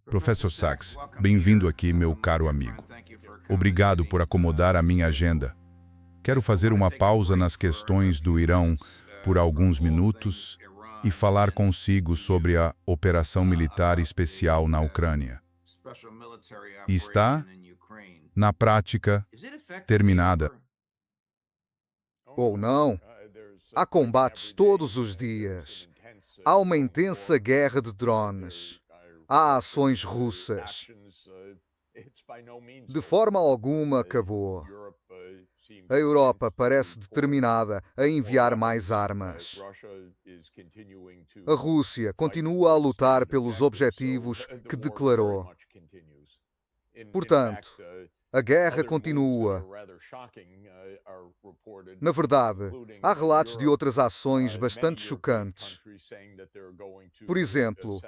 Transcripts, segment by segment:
Professor Sachs, bem-vindo aqui, meu caro amigo. Obrigado por acomodar a minha agenda. Quero fazer uma pausa nas questões do Irão por alguns minutos e falar consigo sobre a operação militar especial na Ucrânia. Está, na prática, terminada. Ou não. Há combates todos os dias. Há uma intensa guerra de drones. Há ações russas. De forma alguma acabou. A Europa parece determinada a enviar mais armas. A Rússia continua a lutar pelos objetivos que declarou. Portanto, a guerra continua. Na verdade, há relatos de outras ações bastante chocantes. Por exemplo,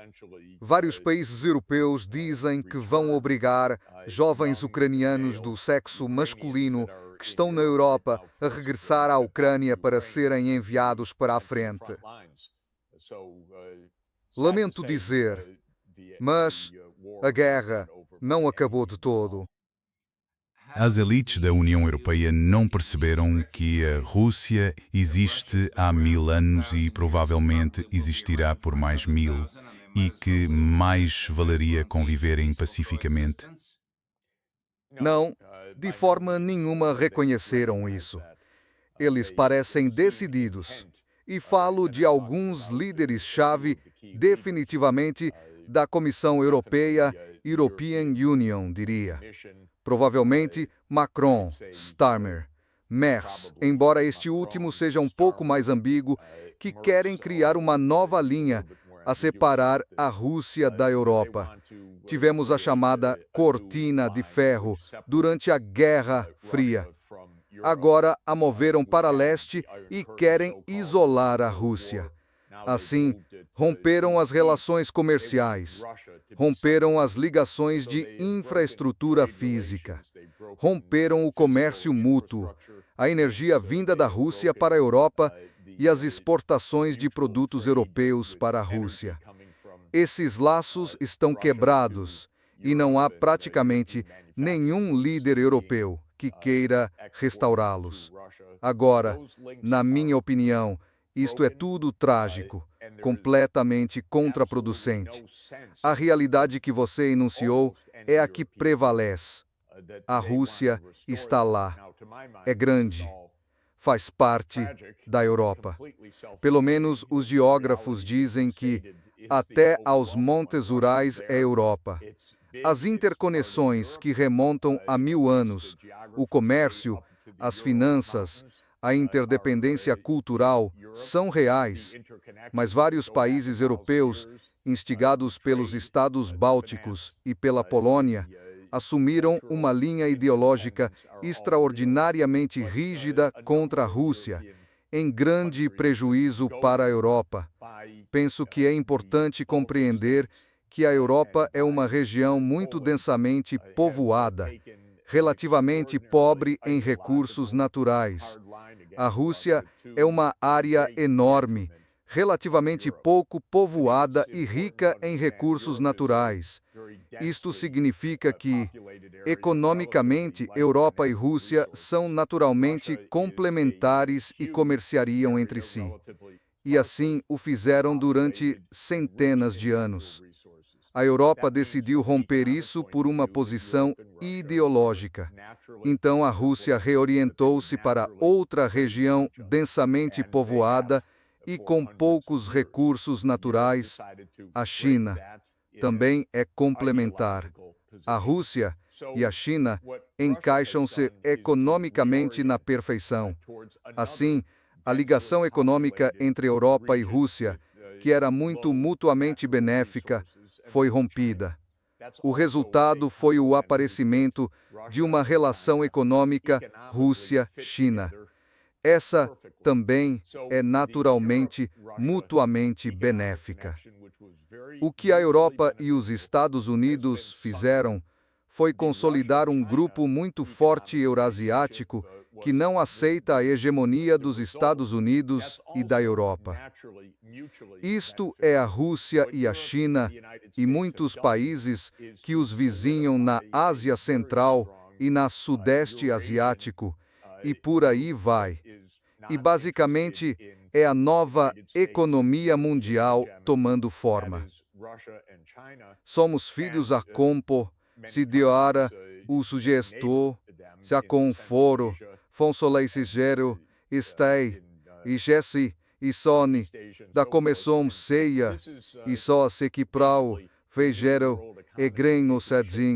vários países europeus dizem que vão obrigar jovens ucranianos do sexo masculino que estão na Europa a regressar à Ucrânia para serem enviados para a frente. Lamento dizer, mas a guerra não acabou de todo. As elites da União Europeia não perceberam que a Rússia existe há 1000 anos e provavelmente existirá por mais 1000, e que mais valeria conviverem pacificamente? Não, de forma nenhuma reconheceram isso. Eles parecem decididos. E falo de alguns líderes-chave, definitivamente, da Comissão Europeia, European Union, diria. Provavelmente Macron, Starmer, Merz, embora este último seja um pouco mais ambíguo, que querem criar uma nova linha a separar a Rússia da Europa. Tivemos a chamada Cortina de Ferro durante a Guerra Fria. Agora a moveram para leste e querem isolar a Rússia. Assim, romperam as relações comerciais, romperam as ligações de infraestrutura física, romperam o comércio mútuo, a energia vinda da Rússia para a Europa e as exportações de produtos europeus para a Rússia. Esses laços estão quebrados e não há praticamente nenhum líder europeu que queira restaurá-los. Agora, na minha opinião, isto é tudo trágico, completamente contraproducente. A realidade que você enunciou é a que prevalece. A Rússia está lá. É grande. Faz parte da Europa. Pelo menos os geógrafos dizem que até aos Montes Urais é Europa. As interconexões que remontam a 1000 anos, o comércio, as finanças, a interdependência cultural são reais, mas vários países europeus, instigados pelos estados bálticos e pela Polônia, assumiram uma linha ideológica extraordinariamente rígida contra a Rússia, em grande prejuízo para a Europa. Penso que é importante compreender que a Europa é uma região muito densamente povoada, relativamente pobre em recursos naturais. A Rússia é uma área enorme, relativamente pouco povoada e rica em recursos naturais. Isto significa que, economicamente, Europa e Rússia são naturalmente complementares e comerciariam entre si. E assim o fizeram durante centenas de anos. A Europa decidiu romper isso por uma posição ideológica. Então a Rússia reorientou-se para outra região densamente povoada e com poucos recursos naturais. A China também é complementar. A Rússia e a China encaixam-se economicamente na perfeição. Assim, a ligação econômica entre Europa e Rússia, que era muito mutuamente benéfica, foi rompida. O resultado foi o aparecimento de uma relação econômica Rússia-China. Essa também é naturalmente mutuamente benéfica. O que a Europa e os Estados Unidos fizeram foi consolidar um grupo muito forte eurasiático que não aceita a hegemonia dos Estados Unidos e da Europa. Isto é a Rússia e a China e muitos países que os vizinham na Ásia Central e na Sudeste Asiático, e por aí vai. E basicamente é a nova economia mundial tomando forma. Somos filhos a compo, se deora, o sugestor, se a conforo, fonsoleicigero, estei, e Jesse, e Sony, da começom ceia, e só se que prau, feijero, e greno sedzin.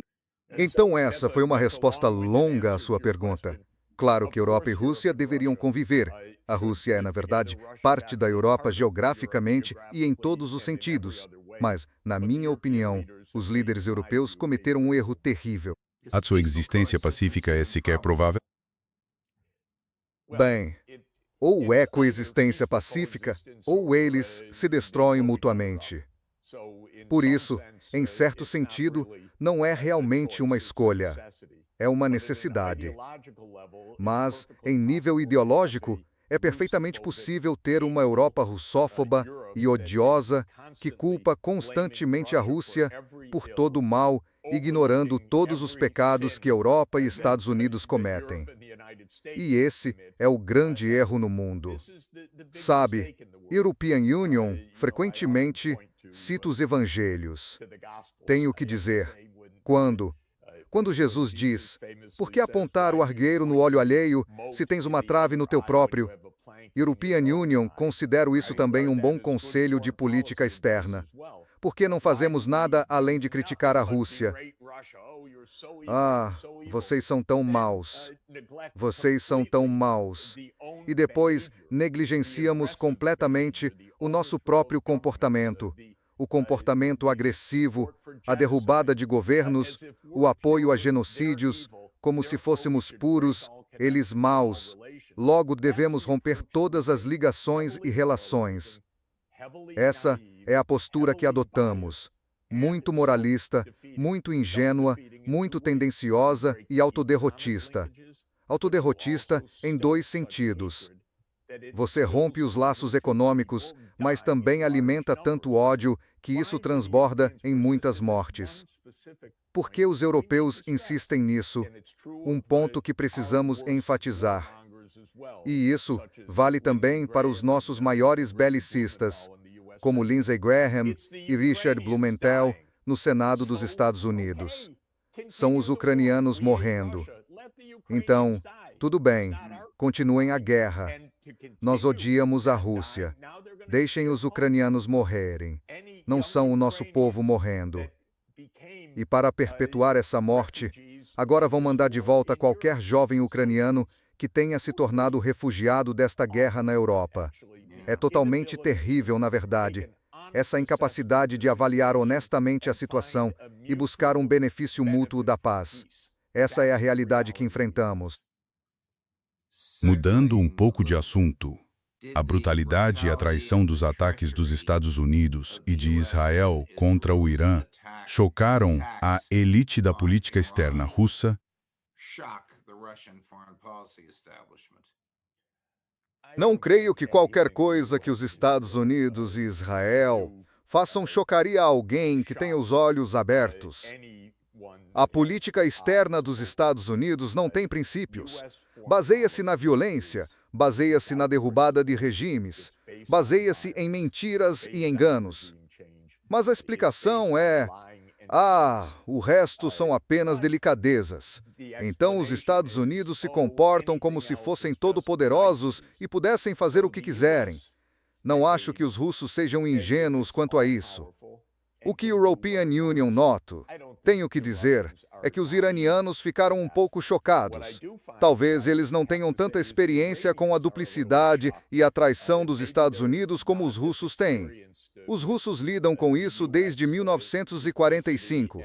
Então essa foi uma resposta longa à sua pergunta. Claro que Europa e Rússia deveriam conviver. A Rússia é, na verdade, parte da Europa geograficamente e em todos os sentidos. Mas, na minha opinião, os líderes europeus cometeram um erro terrível. A sua existência pacífica é sequer provável? Bem, ou é coexistência pacífica, ou eles se destroem mutuamente. Por isso, em certo sentido, não é realmente uma escolha. É uma necessidade. Mas, em nível ideológico, é perfeitamente possível ter uma Europa russófoba e odiosa que culpa constantemente a Rússia por todo o mal, ignorando todos os pecados que Europa e Estados Unidos cometem. E esse é o grande erro no mundo. Sabe, European Union frequentemente cita os evangelhos. Tenho que dizer, quando Jesus diz, por que apontar o argueiro no olho alheio se tens uma trave no teu próprio? European Union considera isso também um bom conselho de política externa. Por que não fazemos nada além de criticar a Rússia? Ah, vocês são tão maus. Vocês são tão maus. E depois negligenciamos completamente o nosso próprio comportamento. O comportamento agressivo, a derrubada de governos, o apoio a genocídios, como se fôssemos puros, eles maus. Logo devemos romper todas as ligações e relações. Essa é a postura que adotamos. Muito moralista, muito ingênua, muito tendenciosa e autoderrotista. Autoderrotista em dois sentidos. Você rompe os laços econômicos, mas também alimenta tanto ódio que isso transborda em muitas mortes. Por que os europeus insistem nisso? Um ponto que precisamos enfatizar. E isso vale também para os nossos maiores belicistas, como Lindsey Graham e Richard Blumenthal, no Senado dos Estados Unidos. São os ucranianos morrendo. Então, tudo bem, continuem a guerra. Nós odiamos a Rússia. Deixem os ucranianos morrerem. Não são o nosso povo morrendo. E para perpetuar essa morte, agora vão mandar de volta qualquer jovem ucraniano que tenha se tornado refugiado desta guerra na Europa. É totalmente terrível, na verdade, essa incapacidade de avaliar honestamente a situação e buscar um benefício mútuo da paz. Essa é a realidade que enfrentamos. Mudando um pouco de assunto, a brutalidade e a traição dos ataques dos Estados Unidos e de Israel contra o Irã chocaram a elite da política externa russa. Não creio que qualquer coisa que os Estados Unidos e Israel façam chocaria alguém que tenha os olhos abertos. A política externa dos Estados Unidos não tem princípios. Baseia-se na violência, baseia-se na derrubada de regimes, baseia-se em mentiras e enganos. Mas a explicação é: o resto são apenas delicadezas. Então os Estados Unidos se comportam como se fossem todo-poderosos e pudessem fazer o que quiserem. Não acho que os russos sejam ingênuos quanto a isso. O que o European Union noto, tenho que dizer, é que os iranianos ficaram um pouco chocados. Talvez eles não tenham tanta experiência com a duplicidade e a traição dos Estados Unidos como os russos têm. Os russos lidam com isso desde 1945.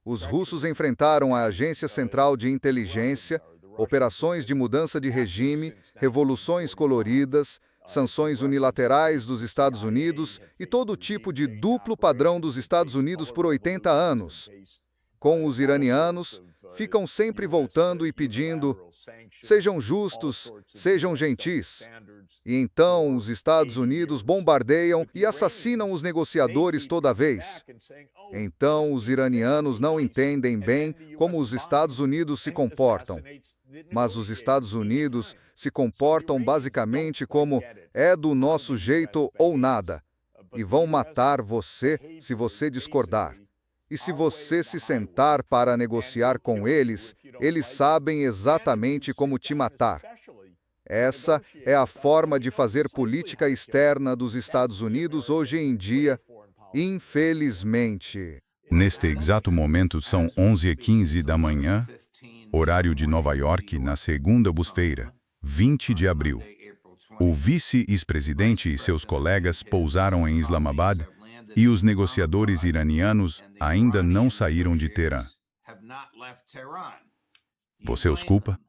Os russos enfrentaram a Agência Central de Inteligência, operações de mudança de regime, revoluções coloridas, sanções unilaterais dos Estados Unidos e todo tipo de duplo padrão dos Estados Unidos por 80 anos. Com os iranianos, ficam sempre voltando e pedindo: Sejam justos, sejam gentis. E então os Estados Unidos bombardeiam e assassinam os negociadores toda vez. Então os iranianos não entendem bem como os Estados Unidos se comportam. Mas os Estados Unidos se comportam basicamente como é do nosso jeito ou nada. E vão matar você se você discordar. E se você se sentar para negociar com eles, eles sabem exatamente como te matar. Essa é a forma de fazer política externa dos Estados Unidos hoje em dia, infelizmente. Neste exato momento são 11h15 da manhã, horário de Nova York, na segunda-feira, 20 de abril. O vice-presidente e seus colegas pousaram em Islamabad e os negociadores iranianos ainda não saíram de Teherã. Você os culpa?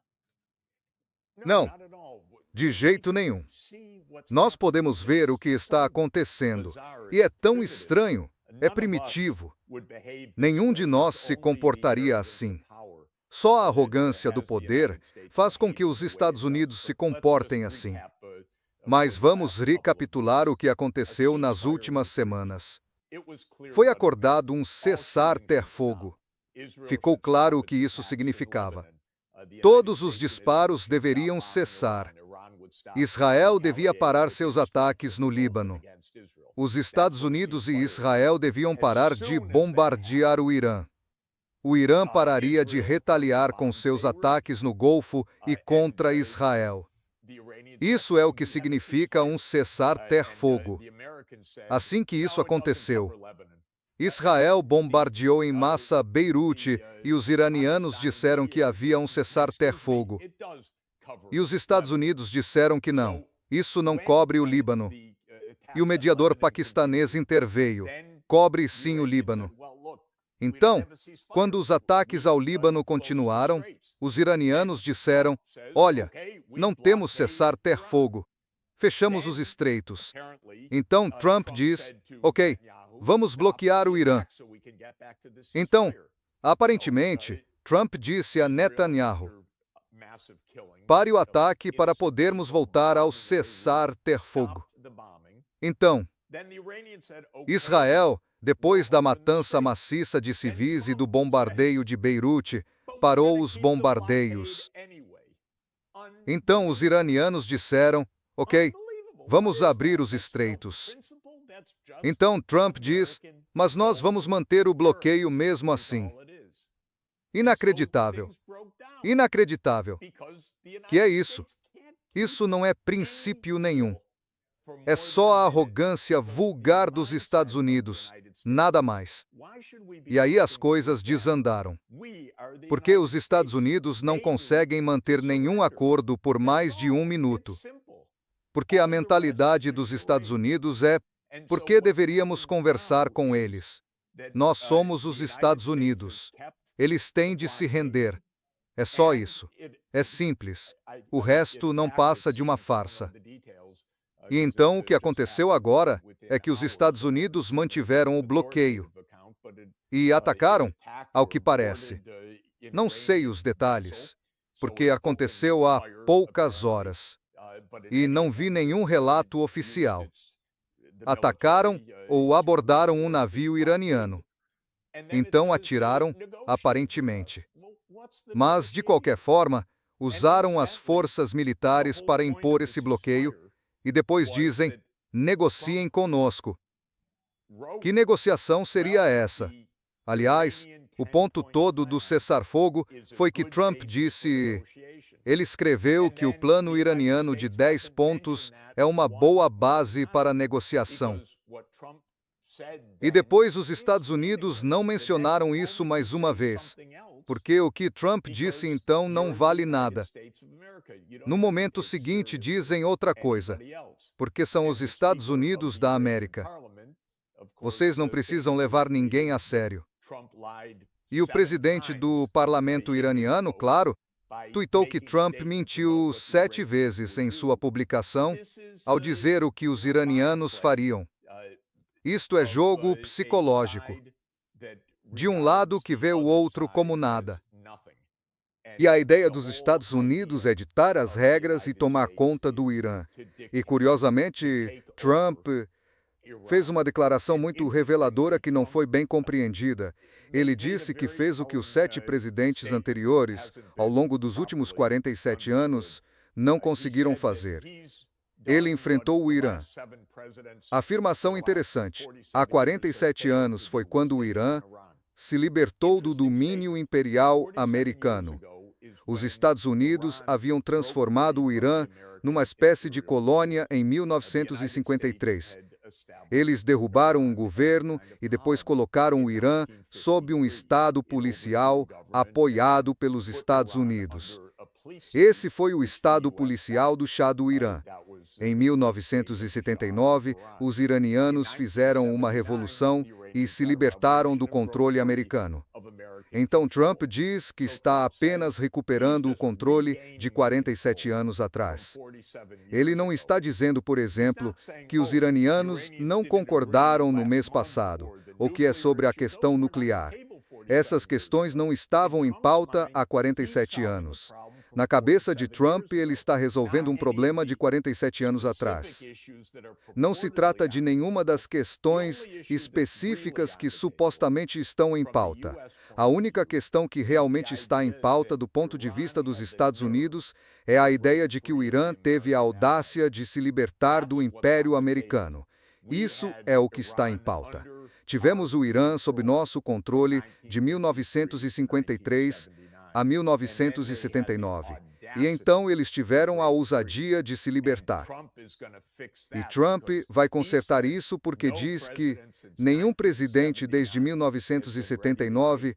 Não, de jeito nenhum. Nós podemos ver o que está acontecendo. E é tão estranho, é primitivo. Nenhum de nós se comportaria assim. Só a arrogância do poder faz com que os Estados Unidos se comportem assim. Mas vamos recapitular o que aconteceu nas últimas semanas. Foi acordado um cessar-ter-fogo. Ficou claro o que isso significava. Todos os disparos deveriam cessar. Israel devia parar seus ataques no Líbano. Os Estados Unidos e Israel deviam parar de bombardear o Irã. O Irã pararia de retaliar com seus ataques no Golfo e contra Israel. Isso é o que significa um cessar-ter-fogo. Assim que isso aconteceu, Israel bombardeou em massa Beirute e os iranianos disseram que havia um cessar-ter-fogo. E os Estados Unidos disseram que não, isso não cobre o Líbano. E o mediador paquistanês interveio, cobre sim o Líbano. Então, quando os ataques ao Líbano continuaram, os iranianos disseram, olha, não temos cessar-ter-fogo. Fechamos os estreitos. Então Trump diz, ok, vamos bloquear o Irã. Então, aparentemente, Trump disse a Netanyahu, pare o ataque para podermos voltar ao cessar-ter-fogo. Então, Israel, depois da matança maciça de civis e do bombardeio de Beirute, parou os bombardeios. Então os iranianos disseram, ok, vamos abrir os estreitos. Então Trump diz, mas nós vamos manter o bloqueio mesmo assim. Inacreditável. Inacreditável. Que é isso? Isso não é princípio nenhum. É só a arrogância vulgar dos Estados Unidos, nada mais. E aí as coisas desandaram. Porque os Estados Unidos não conseguem manter nenhum acordo por mais de 1 minuto. Porque a mentalidade dos Estados Unidos é, por que deveríamos conversar com eles? Nós somos os Estados Unidos. Eles têm de se render. É só isso. É simples. O resto não passa de uma farsa. E então o que aconteceu agora é que os Estados Unidos mantiveram o bloqueio e atacaram, ao que parece. Não sei os detalhes, porque aconteceu há poucas horas e não vi nenhum relato oficial. Atacaram ou abordaram um navio iraniano. Então atiraram, aparentemente. Mas, de qualquer forma, usaram as forças militares para impor esse bloqueio e depois dizem, negociem conosco. Que negociação seria essa? Aliás, o ponto todo do cessar-fogo foi que Trump disse... Ele escreveu que o plano iraniano de 10 pontos é uma boa base para negociação. E depois os Estados Unidos não mencionaram isso mais uma vez, porque o que Trump disse então não vale nada. No momento seguinte dizem outra coisa, porque são os Estados Unidos da América. Vocês não precisam levar ninguém a sério. E o presidente do parlamento iraniano, claro, tuitou que Trump mentiu 7 vezes em sua publicação ao dizer o que os iranianos fariam. Isto é jogo psicológico. De um lado que vê o outro como nada. E a ideia dos Estados Unidos é ditar as regras e tomar conta do Irã. E, curiosamente, Trump fez uma declaração muito reveladora que não foi bem compreendida. Ele disse que fez o que os 7 presidentes anteriores, ao longo dos últimos 47 anos, não conseguiram fazer. Ele enfrentou o Irã. Afirmação interessante. Há 47 anos foi quando o Irã se libertou do domínio imperial americano. Os Estados Unidos haviam transformado o Irã numa espécie de colônia em 1953. Eles derrubaram um governo e depois colocaram o Irã sob um estado policial apoiado pelos Estados Unidos. Esse foi o estado policial do Shah do Irã. Em 1979, os iranianos fizeram uma revolução e se libertaram do controle americano. Então Trump diz que está apenas recuperando o controle de 47 anos atrás. Ele não está dizendo, por exemplo, que os iranianos não concordaram no mês passado, ou que é sobre a questão nuclear. Essas questões não estavam em pauta há 47 anos. Na cabeça de Trump, ele está resolvendo um problema de 47 anos atrás. Não se trata de nenhuma das questões específicas que supostamente estão em pauta. A única questão que realmente está em pauta do ponto de vista dos Estados Unidos é a ideia de que o Irã teve a audácia de se libertar do Império Americano. Isso é o que está em pauta. Tivemos o Irã sob nosso controle de 1953 a 1979. E então eles tiveram a ousadia de se libertar. E Trump vai consertar isso porque diz que nenhum presidente desde 1979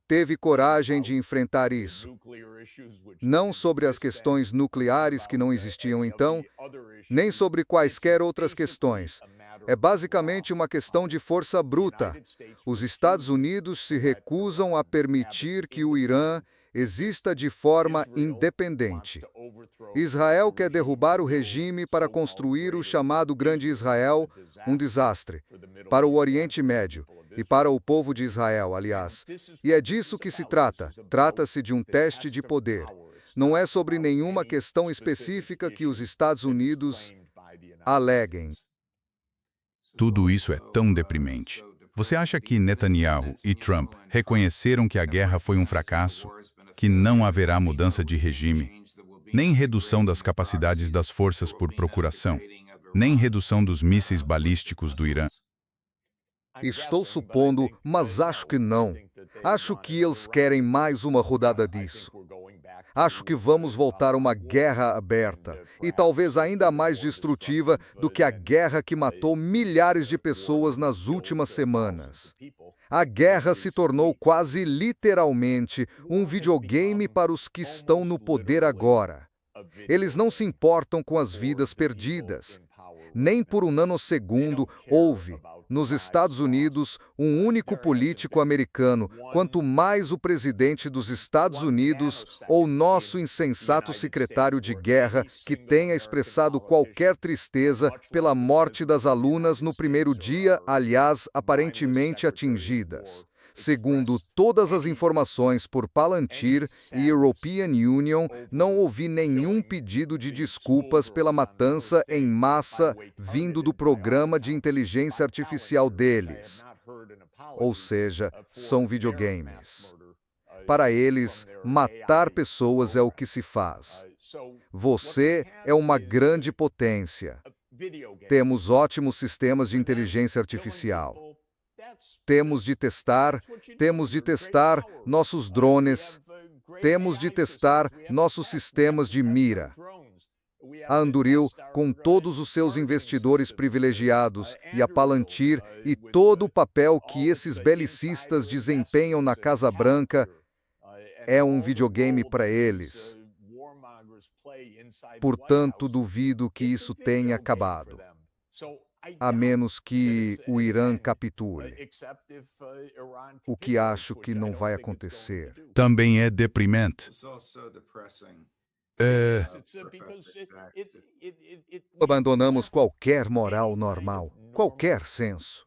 teve coragem de enfrentar isso. Não sobre as questões nucleares que não existiam então, nem sobre quaisquer outras questões. É basicamente uma questão de força bruta. Os Estados Unidos se recusam a permitir que o Irã exista de forma independente. Israel quer derrubar o regime para construir o chamado Grande Israel, um desastre, para o Oriente Médio e para o povo de Israel, aliás. E é disso que se trata. Trata-se de um teste de poder. Não é sobre nenhuma questão específica que os Estados Unidos aleguem. Tudo isso é tão deprimente. Você acha que Netanyahu e Trump reconheceram que a guerra foi um fracasso? Que não haverá mudança de regime? Nem redução das capacidades das forças por procuração? Nem redução dos mísseis balísticos do Irã? Estou supondo, mas acho que não. Acho que eles querem mais uma rodada disso. Acho que vamos voltar a uma guerra aberta, e talvez ainda mais destrutiva do que a guerra que matou milhares de pessoas nas últimas semanas. A guerra se tornou quase literalmente um videogame para os que estão no poder agora. Eles não se importam com as vidas perdidas. Nem por um nanosegundo houve, nos Estados Unidos, um único político americano, quanto mais o presidente dos Estados Unidos ou nosso insensato secretário de guerra, que tenha expressado qualquer tristeza pela morte das alunas no primeiro dia, aliás, aparentemente atingidas. Segundo todas as informações por Palantir e European Union, não ouvi nenhum pedido de desculpas pela matança em massa vindo do programa de inteligência artificial deles. Ou seja, são videogames. Para eles, matar pessoas é o que se faz. Você é uma grande potência. Temos ótimos sistemas de inteligência artificial. Temos de testar nossos drones, temos de testar nossos sistemas de mira. A Anduril, com todos os seus investidores privilegiados, e a Palantir, e todo o papel que esses belicistas desempenham na Casa Branca, é um videogame para eles. Portanto, duvido que isso tenha acabado. A menos que o Irã capitule, o que acho que não vai acontecer. Também é deprimente. Abandonamos qualquer moral normal, qualquer senso.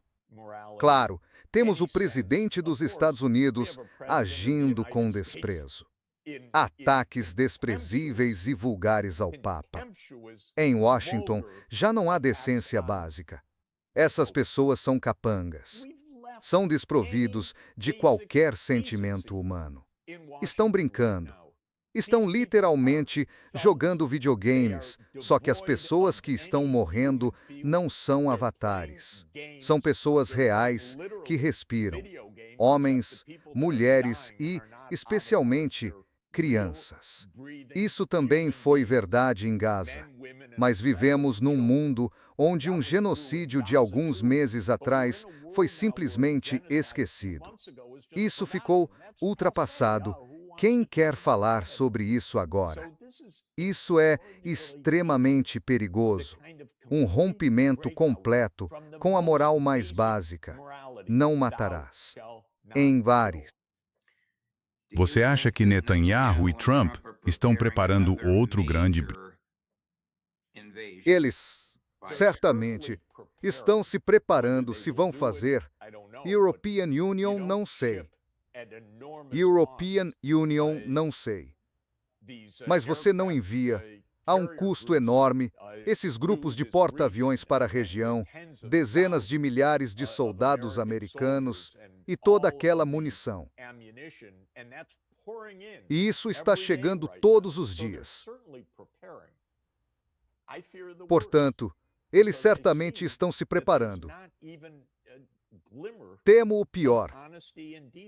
Claro, temos o presidente dos Estados Unidos agindo com desprezo. Ataques desprezíveis e vulgares ao Papa. Em Washington, já não há decência básica. Essas pessoas são capangas. São desprovidos de qualquer sentimento humano. Estão brincando. Estão literalmente jogando videogames, só que as pessoas que estão morrendo não são avatares. São pessoas reais que respiram. Homens, mulheres e, especialmente, crianças. Isso também foi verdade em Gaza. Mas vivemos num mundo onde um genocídio de alguns meses atrás foi simplesmente esquecido. Isso ficou ultrapassado. Quem quer falar sobre isso agora? Isso é extremamente perigoso. Um rompimento completo com a moral mais básica. Não matarás. Em vários. Você acha que Netanyahu e Trump estão preparando outro grande... Eles, certamente, estão se preparando se vão fazer. European Union, não sei. European Union, não sei. Mas você não envia. Há um custo enorme. Esses grupos de porta-aviões para a região, dezenas de milhares de soldados americanos e toda aquela munição. E isso está chegando todos os dias. Portanto, eles certamente estão se preparando. Temo o pior,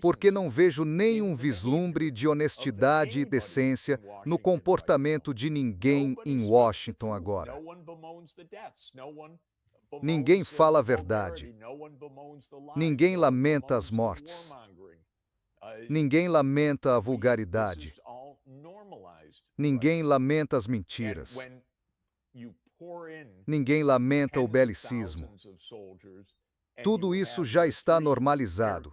porque não vejo nenhum vislumbre de honestidade e decência no comportamento de ninguém em Washington agora. Ninguém fala a verdade. Ninguém lamenta as mortes. Ninguém lamenta a vulgaridade. Ninguém lamenta as mentiras. Ninguém lamenta o belicismo. Tudo isso já está normalizado.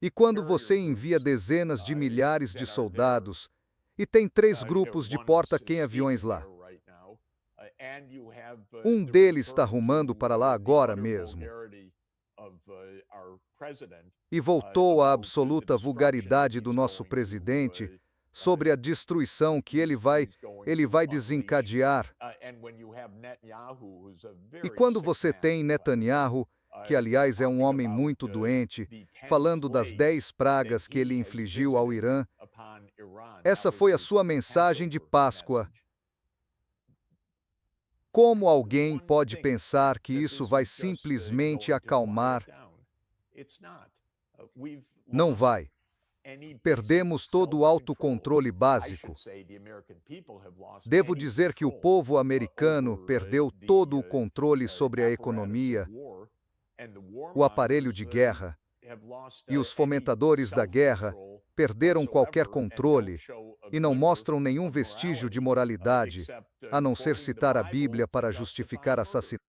E quando você envia dezenas de milhares de soldados e tem 3 grupos de porta-aviões lá, um deles está rumando para lá agora mesmo, e voltou à absoluta vulgaridade do nosso presidente sobre a destruição que ele vai desencadear. E quando você tem Netanyahu, que aliás é um homem muito doente, falando das 10 pragas que ele infligiu ao Irã, essa foi a sua mensagem de Páscoa. Como alguém pode pensar que isso vai simplesmente acalmar? Não vai. Perdemos todo o autocontrole básico. Devo dizer que o povo americano perdeu todo o controle sobre a economia, o aparelho de guerra, e os fomentadores da guerra perderam qualquer controle e não mostram nenhum vestígio de moralidade, a não ser citar a Bíblia para justificar assassinato.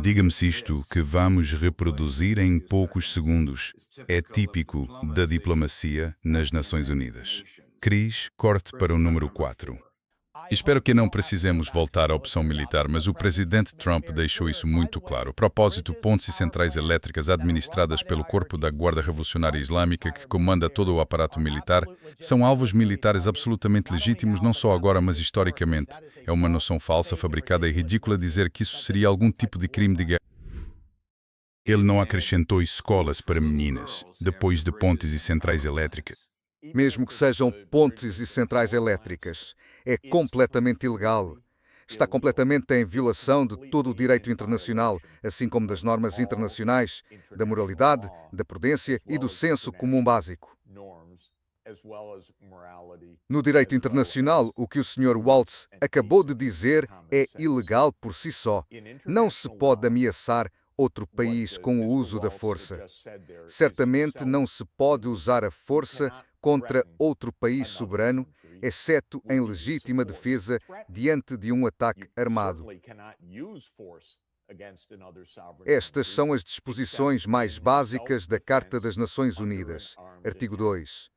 Diga-me se isto que vamos reproduzir em poucos segundos é típico da diplomacia nas Nações Unidas. Cris, corte para o número 4. Espero que não precisemos voltar à opção militar, mas o presidente Trump deixou isso muito claro. Propósito: pontes e centrais elétricas administradas pelo Corpo da Guarda Revolucionária Islâmica, que comanda todo o aparato militar, são alvos militares absolutamente legítimos, não só agora, mas historicamente. É uma noção falsa, fabricada e ridícula dizer que isso seria algum tipo de crime de guerra. Ele não acrescentou escolas para meninas, depois de pontes e centrais elétricas. Mesmo que sejam pontes e centrais elétricas, é completamente ilegal. Está completamente em violação de todo o direito internacional, assim como das normas internacionais, da moralidade, da prudência e do senso comum básico. No direito internacional, o que o Sr. Waltz acabou de dizer é ilegal por si só. Não se pode ameaçar outro país com o uso da força. Certamente não se pode usar a força contra outro país soberano, exceto em legítima defesa diante de um ataque armado. Estas são as disposições mais básicas da Carta das Nações Unidas, artigo 2.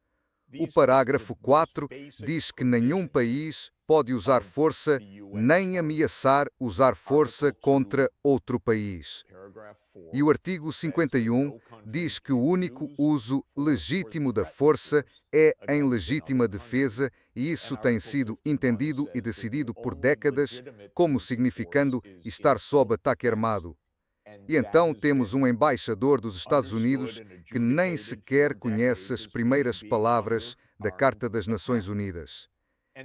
O parágrafo 4 diz que nenhum país pode usar força nem ameaçar usar força contra outro país. E o artigo 51 diz que o único uso legítimo da força é em legítima defesa, e isso tem sido entendido e decidido por décadas como significando estar sob ataque armado. E então temos um embaixador dos Estados Unidos que nem sequer conhece as primeiras palavras da Carta das Nações Unidas.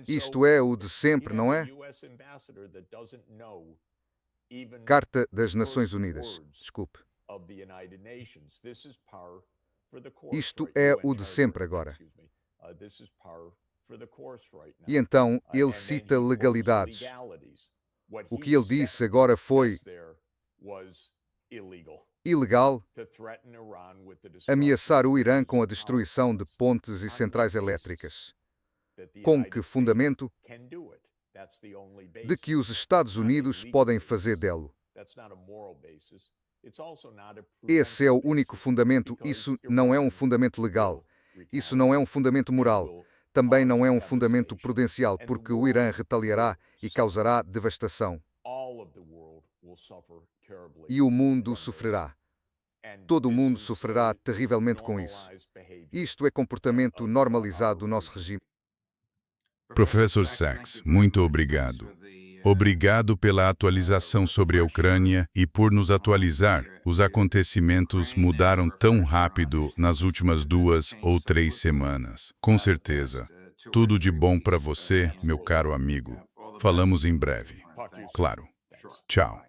Isto é o de sempre, não é? Carta das Nações Unidas. Desculpe. Isto é o de sempre agora. E então ele cita legalidades. O que ele disse agora foi ilegal ameaçar o Irã com a destruição de pontes e centrais elétricas. Com que fundamento? De que os Estados Unidos podem fazer dele. Esse é o único fundamento. Isso não é um fundamento legal. Isso não é um fundamento moral. Também não é um fundamento prudencial, porque o Irã retaliará e causará devastação. E o mundo sofrerá. Todo o mundo sofrerá terrivelmente com isso. Isto é comportamento normalizado do nosso regime. Professor Sachs, muito obrigado. Obrigado pela atualização sobre a Ucrânia e por nos atualizar. Os acontecimentos mudaram tão rápido nas últimas 2 ou 3 semanas. Com certeza. Tudo de bom para você, meu caro amigo. Falamos em breve. Claro. Tchau.